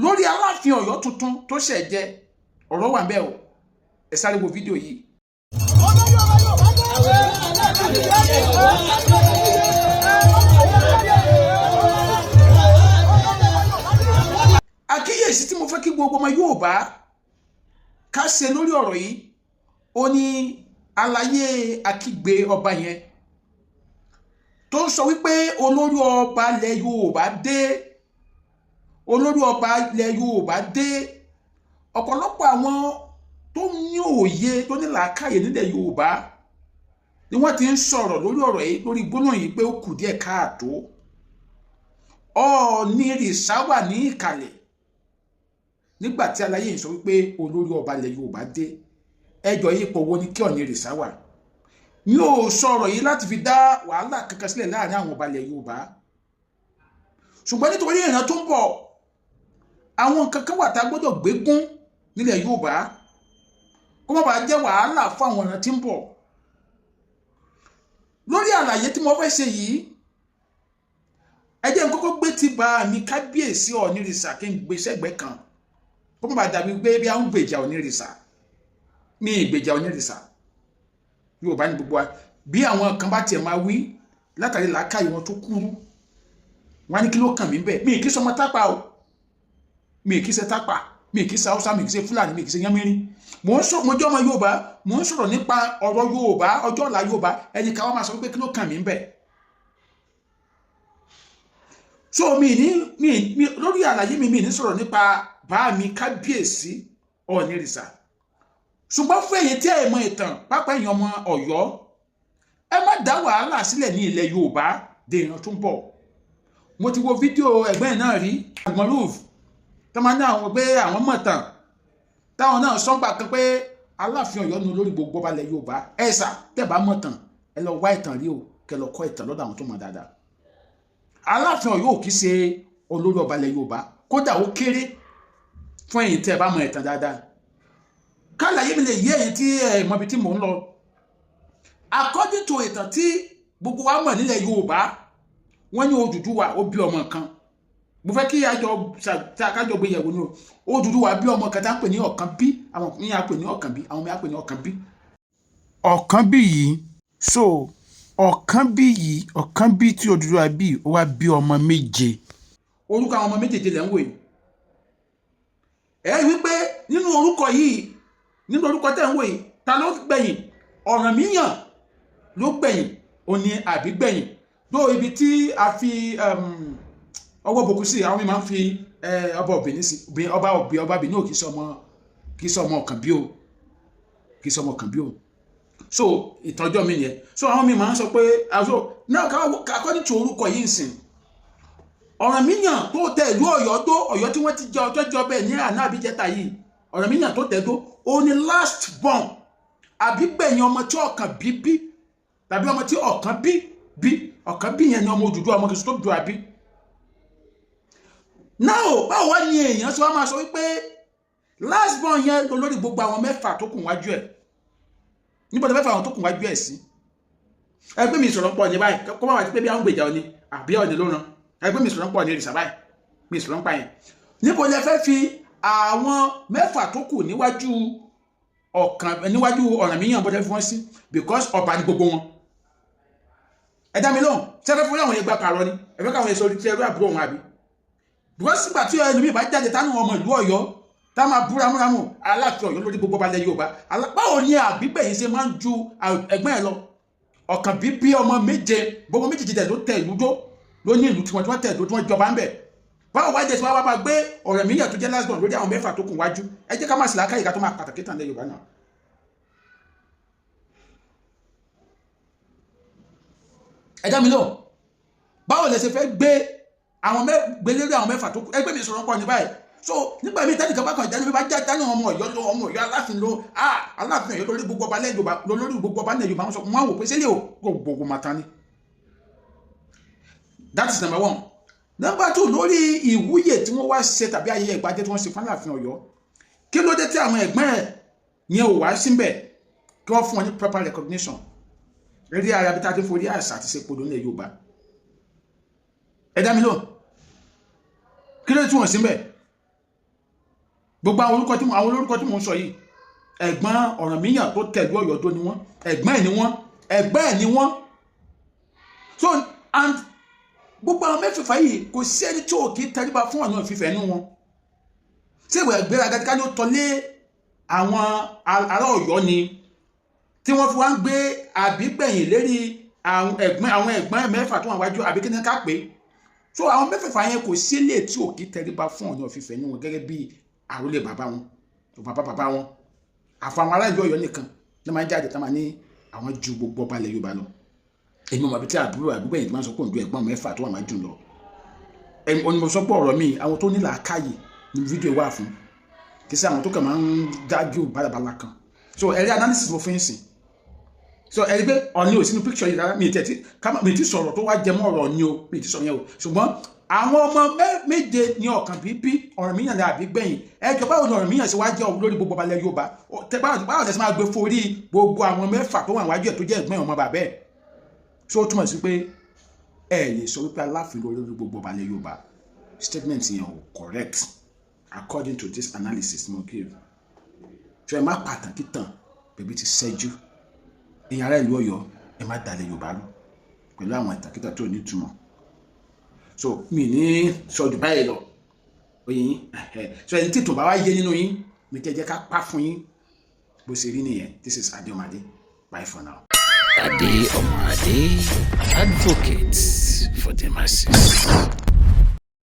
lórí Aláàfin Ọ̀yọ́ tuntun tó ṣẹ̀ jẹ ọ̀rọ̀ wà ńbẹ̀ o ẹ sáré wo fídíò yìí. àkíyèsí tí mo fẹ́ kí gbogbo ọmọ Yorùbá ká ṣe lórí ọ̀rọ̀ yìí ó ní àlàyé Akígbe ọba yẹn tó ń sọ wípé olórí ọba ilẹ̀ Yorùbá dé, olórí ọba ilẹ̀ Yorùbá dé. Ọ̀pọ̀lọpọ̀ àwọn tó ní òye tó ní làákàyè nílẹ̀ Yorùbá ni wọ́n ti ń sọ̀rọ̀ lórí ọ̀rọ̀ yìí, lórí gbóná yìí pé ó kù díẹ̀ káàtó. Ọọ̀nìrìṣà wà ní ìkàlẹ̀ nígbà tí àlàyé yìí sọ wípé olórí ọba ilẹ̀ Yorùbá dé. Ẹjọ́ yìí pọ̀ wo ni kí Ọọ̀nìrìṣà wà? Mi ò sọ̀rọ̀ yìí láti fi dá wàhálà kankan sílẹ̀ láàrin àwọn ọba ilẹ̀ Yorùbá, ṣùgbọ́n nítorí ìran tó ń bọ̀ àwọn nǹkan kan wà tá a gbọ́dọ̀ gbégún nílẹ̀ Yorùbá kó má bàa jẹ́ wàhálà fún àwọn ìran tí ń bọ̀. Lórí àlàyé tí mo fẹ́ ṣe yìí, ẹ jẹ́ n kọ́kọ́ gbé ti bá mi kábíyèsí Ọọ̀nìrìṣà kí n gbé sẹ́gbẹ̀ẹ́ kan kó má bàa dàbí pé bí a ń gbèjà Ọọ̀nìrìṣà. Mi ìgbèjà Ọọ̀nìrìṣà, Yorùbá ní gbogbo wa. Bí àwọn kan bá tiẹ̀ máa wí látàrí làákàyè wọn tó kúrú, wọn ní kí ló kàn mí bẹ́ẹ̀. Mi kì í sọmọ tápà o, mi kì í ṣe tápà, mi kì í ṣe Haúsá, mi kì í ṣe Fúlàní, mi kì í ṣe Yánmírín. Mo jẹ́ ọmọ Yorùbá, mo ń sọ̀rọ̀ nípa ọ̀rọ̀ Yorùbá, ọjọ́ ọ̀la Yorùbá. Ẹni ká wá máa sọ pé kí ló kàn mí bẹ́ẹ̀. So lórí àlàyé mi ní sọ̀rọ̀ nípa bá mi kábíyèsí Ọọ̀nìrìṣà. Ṣùgbọ́n fún èyí tí ẹ mọ ìtàn pápá èèyàn ọmọ Ọ̀yọ́, ẹ má dá wàhálà sílẹ̀ ní ilẹ̀ Yorùbá dé ìran tó ń bọ̀. Mo ti wo fídíò ẹ̀gbẹ́ náà rí, Agbanloof, tó máa ní àwọn pé àwọn mọ̀tàn táwọn náà sọ́ngbà kan pé Aláàfin Ọ̀yọ́ ní olórí gbogbo ọba ilẹ̀ Yorùbá. Ẹ sà tẹ́ bá mọ̀tàn ẹ lọ wá ìtàn rí o, kẹ lọ kọ́ ìtàn lọ́dọ̀ àwọn tó mọ̀ dáadáa. Aláàfin Ọ̀yọ́ ò kì í ṣe olórí ọba ilẹ̀ Yorùbá, kódà ó kéré fún èyí tẹ́ bá mọ̀ ìtàn dáadáa. Kálàyé mi lè yé èyí tí ẹ mọ̀ bí tí mò ń lọ. According to ìtàn tí gbogbo wa mọ̀ nílẹ̀ Yorùbá, wọ́n ní Odùduwà ó bí ọmọ kan. Mo fẹ́ kí kájọ gbé yẹ̀wò ní o. Odùduwà bí ọmọ kan tá ń pè ní Ọ̀kànbí, àwọn mi á pè ní Ọ̀kànbí, àwọn mi á pè ní Ọ̀kànbí. Ọ̀kànbí yìí, so Ọ̀kànbí yìí, Ọ̀kànbí tí Odùduwà bí ó wá bí ọmọ méje. Orúkọ àwọn ọmọ méjèèjì lẹ́ ń wò yìí. Ẹ rí wípé nínú orúkọ yìí, nínú orúkọ tẹ́ ń wò yìí, ta ló gbẹ̀yìn? Ọ̀rànmíyàn ló gbẹ̀yìn, òní àbí gbẹ̀yìn. Dó ibi tí a fi ọwọ́ bòkú sí, àwọn mi máa ń fi ọba Ọ̀bìnní sí, ọba Ọ̀bìnní ò kì í sọ ọmọ Ọ̀kànbí o, kì í sọ ọmọ Ọ̀kànbí o. So ìtọ́jọ́ mi yẹn. So àwọn mi máa ń sọ pé náà according to orúkọ yìí ń sìn, Ọ̀rànmíyàn tó tẹ ìlú Ọ̀yọ́ tó, Ọ̀yọ́ tí wọ́n ti jẹ ọjọ́ jọ bẹ́ẹ̀ ní àná àbíjẹta yìí, Ọ̀rànmíyàn tó tẹ tó, ó ní last born àbí gbẹ̀yìn ọmọ tí Ọ̀kànbí bí, tàbí ọmọ tí Ọ̀kànbí bí. Ọ̀kànbí yẹn ni ọmọ Odùduwà, ọmọ kìí tó Odùduwà bí. Now báwo wá ní èèyàn tí wọ́n máa sọ wípé last born yẹn lórí gbogbo àwọn mẹ́fà tó kù wájú ẹ̀? Níbo ni mẹ́fà àwọn tó kù wájú ẹ̀ sí? Ẹgbẹ́ mi ìsọ̀rọ̀ pọ̀ ní báyìí, kọ́ máa wà sí pé bí àwọn gbèjà Ọọ̀ni àbí Ọọ̀ni ló ràn. Ẹgbẹ́ mi ìsọ̀rọ̀ pọ̀ ní ìrìsà báyìí, mi ìsọ̀rọ̀ pa yẹn. Níbo lẹ fẹ́ fi àwọn mẹ́fà tó kù níwájú Ọ̀rànmíyàn bọ́dẹ̀ fún wọn sí? Because ọba ní gbogbo wọn. Ẹ dá mi lóhùn, ṣé ẹ fẹ́ fún àwọn ẹgbà kàrọ ni? Ẹ fẹ́ káwọn èso orí tí ẹrú àbúrò wọn àbí? Because sígbà tí ẹlòmíì bá jáde tánú ọmọ ìlú Ọ̀yọ́ tá máa búra múramù Aláàfin Ọ̀yọ́ lórí gbogbo ọba ilẹ̀ Yorùbá, báwo ni àbígbẹ̀yìn ṣe máa ń ju ẹ̀gbọ́n ẹ̀ lọ? Ọ̀kànbí bí ọmọ méje, gbogbo méjèèjì dẹ̀ ló tẹ ìlú dó, ló ní ìlú tí wọ́n tẹ̀ ìlú tí wọ́n jọba ń bẹ̀. Báwo wá jẹ́ sí wá gbé Ọ̀rànmíyàn tó jẹ́ last born lórí àwọn mẹ́fà tó kù wájú? Ẹ jẹ́ ká máa sì lákàyè ká tó máa pàtàkì tàn lẹ̀ Yorùbá náà. Ẹ dá mi lóhùn, báwo lẹ ṣe fẹ́ gbé lérí àwọn mẹ́fà tó kù? Ẹgbẹ́ mi sọ̀rọ̀ pọ̀ ní báyìí. So nígbà míì tẹ́nìkan bá kàn jáde bí bá jáde ọmọ Ọ̀yọ́ Aláàfin ló Aláàfin Ọ̀yọ́ lórí gbogbo ọba lẹ́yìn Yorùbá, lórí gbogbo ọba lẹ́yìn Yorùbá, wọn sọ wọn wò pé sílẹ̀ o gbogbo màtá ni. That is number one. Number two, lórí ìwúyè tí wọ́n wá ṣe tàbí ayẹyẹ ìgbàjẹ́ tí wọ́n ṣe fún Aláàfin Ọ̀yọ́, kí ló dé tí àwọn ẹ̀gbọ́n ẹ̀ yẹn ò wá síbẹ̀ kí wọ́n fún wọn ní proper recognition? Eré ara bí tá a ti forí àṣà àti ṣe podò nílẹ̀ Yorùbá. Ẹ dá mi lóhùn, kí ló dé tí wọ́n síbẹ̀? gbogbo àwọn olórúkọ tí mo ń sọ yìí ẹ̀gbọ́n Ọ̀rànmíyàn tó tẹ̀lú Ọ̀yọ́ tó ni wọ́n ẹ̀gbọ́n ẹ̀ ni wọ́n so and gbogbo àwọn mẹ́fẹ̀ẹ̀fà yìí kò sí ẹni tí ò kí tẹríba fún Ọ̀ọ̀ni of Ifẹ̀ nínú wọn tí ìwé ìgbéraga ká ló tọ́lé àwọn ará Ọ̀yọ́ ni tí wọ́n fi wá ń gbé Àbígbẹ̀yìn lérí àwọn ẹ̀gbọ́n mẹ́fà tó wà wájú àbí kí ni ká pé so àwọn mẹ́fẹ̀ẹ̀fà yẹn kò sí ilé tí ò kí tẹríba fún Ọ̀ọ̀ni of Ifẹ̀ nínú wọn gẹ́gẹ́ bí àrólé bàbá wọn bàbá wọn àfàwọn ará ìlú Ọ̀yọ́ nìkan ní máa ń jáde tá máa ní àwọn ju gbogbo ọba ilẹ̀ Yorùbá lọ èmi mọ̀ bí tí àbúrò Àbígbẹ̀yìn tí máa ń sọ pé òun ju ẹ̀gbọ́n mẹ́fà tó wà máa dùn lọ onímọ̀sọ́pọ̀ ọ̀rọ̀ mi àwọn tó ní làákàyè ní fídíò wà fún kì í sí àwọn tó kàn máa ń dájú bálabàlá kan so ẹ̀rí analysis mo fi ń sìn so ẹ̀rí pé Ọ̀ọ̀ni ò sínú picture yìí rárá mi ti sọ̀rọ̀ tó wá jẹ mọ́ ọ̀rọ̀ Ọ̀ọ̀ni o mi ti sọ yẹn o ṣùgbọ́n àwọn ọmọ méje ní ọ̀kan bíbí Ọ̀rànmíyàn ní Àbígbẹ̀yìn ẹjọ́ báwo ni Ọ̀rànmíyàn ṣe wá jẹ́ olórí gbogbo ọba ilẹ̀ Yorùbá báwo lẹ́sìn máa gbé forí gbogbo àwọn mẹ́fà tó wà wájú ẹ̀ tó jẹ́ ẹ̀gbọ́n ọmọ bàbá ẹ̀ so ó túmọ̀ sí pé ẹ lè sọ wípé Aláàfin olórí gbogbo ọba ilẹ̀ Yorùbá statement yẹn ò correct according to this analysis mo give so ẹ má pàtàkì tàn bèbí ti ṣẹ́jú ẹ̀yin ará ìlú Ọ̀yọ́ ẹ má dalẹ̀ Yorùbá rú pẹ̀lú àwọn ìtàkìtà tó ní ìtumọ̀ so mi ní sọ jù báyìí lọ oyin so ẹni tí tó bá wá yé nínú yín mi kẹ́ jẹ́ ká pa fún yín bó ṣe rí nìyẹn. This is Ade Omade, bye for now. Ade Omade, advocate for the masses.